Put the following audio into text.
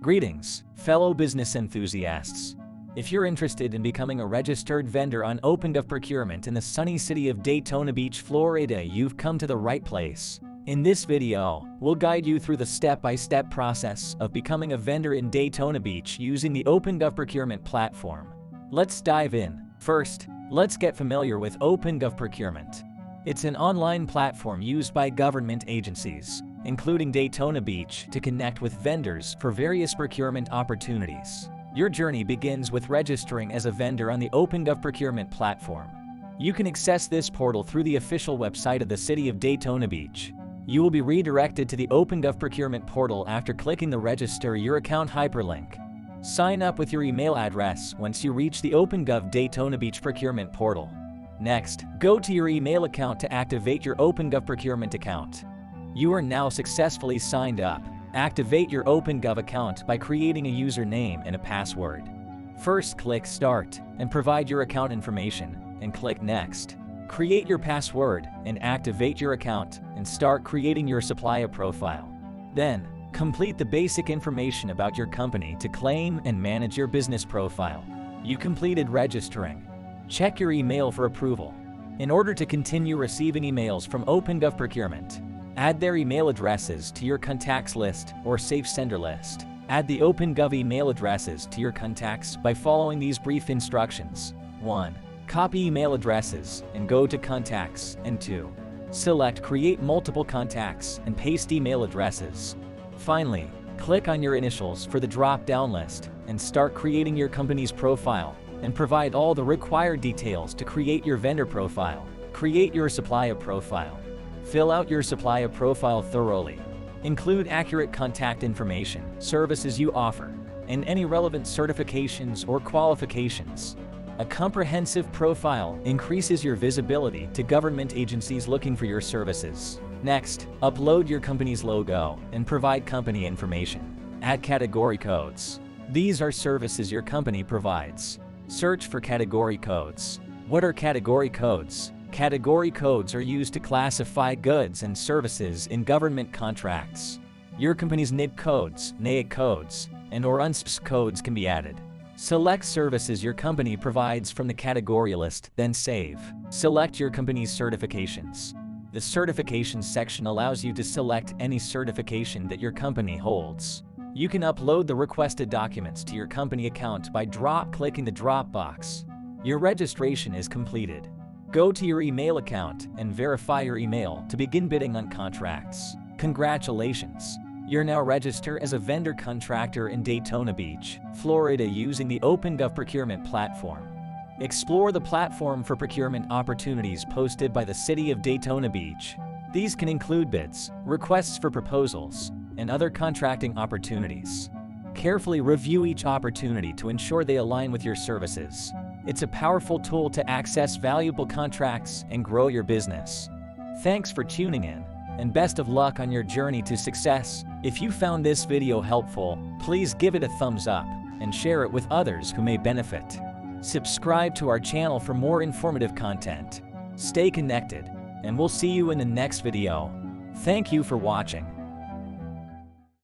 Greetings, fellow business enthusiasts. If you're interested in becoming a registered vendor on eProcurement in the sunny city of Daytona Beach, Florida, you've come to the right place. In this video, we'll guide you through the step-by-step process of becoming a vendor in Daytona Beach using the eProcurement platform. Let's dive in. First, let's get familiar with eProcurement. It's an online platform used by government agencies, including Daytona Beach, to connect with vendors for various procurement opportunities. Your journey begins with registering as a vendor on the eProcurement platform. You can access this portal through the official website of the city of Daytona Beach. You will be redirected to the eProcurement portal after clicking the Register Your Account hyperlink. Sign up with your email address once you reach the OpenGov Daytona Beach procurement portal. Next, go to your email account to activate your OpenGov procurement account. You are now successfully signed up. Activate your OpenGov account by creating a username and a password. First, click Start and provide your account information, and click Next. Create your password and activate your account and start creating your supplier profile. Then, complete the basic information about your company to claim and manage your business profile. You completed registering. Check your email for approval. In order to continue receiving emails from eProcurement, add their email addresses to your contacts list or safe sender list. Add the OpenGov email addresses to your contacts by following these brief instructions. 1. Copy email addresses and go to Contacts, and 2. Select Create Multiple Contacts and paste email addresses. Finally, click on your initials for the drop-down list and start creating your company's profile, and provide all the required details to create your vendor profile. Create your supplier profile. Fill out your supplier profile thoroughly. Include accurate contact information, services you offer, and any relevant certifications or qualifications. A comprehensive profile increases your visibility to government agencies looking for your services. Next, upload your company's logo and provide company information. Add category codes. These are services your company provides. Search for category codes. What are category codes? Category codes are used to classify goods and services in government contracts. Your company's NID codes, NAIC codes, and/or UNSPS codes can be added. Select services your company provides from the category list, then save. Select your company's certifications. The certifications section allows you to select any certification that your company holds. You can upload the requested documents to your company account by clicking the drop box. Your registration is completed. Go to your email account and verify your email to begin bidding on contracts. Congratulations! You're now registered as a vendor contractor in Daytona Beach, Florida using the eProcurement platform. Explore the platform for procurement opportunities posted by the city of Daytona Beach. These can include bids, requests for proposals, and other contracting opportunities. Carefully review each opportunity to ensure they align with your services. It's a powerful tool to access valuable contracts and grow your business. Thanks for tuning in, and best of luck on your journey to success. If you found this video helpful, please give it a thumbs up and share it with others who may benefit. Subscribe to our channel for more informative content. Stay connected, and we'll see you in the next video. Thank you for watching.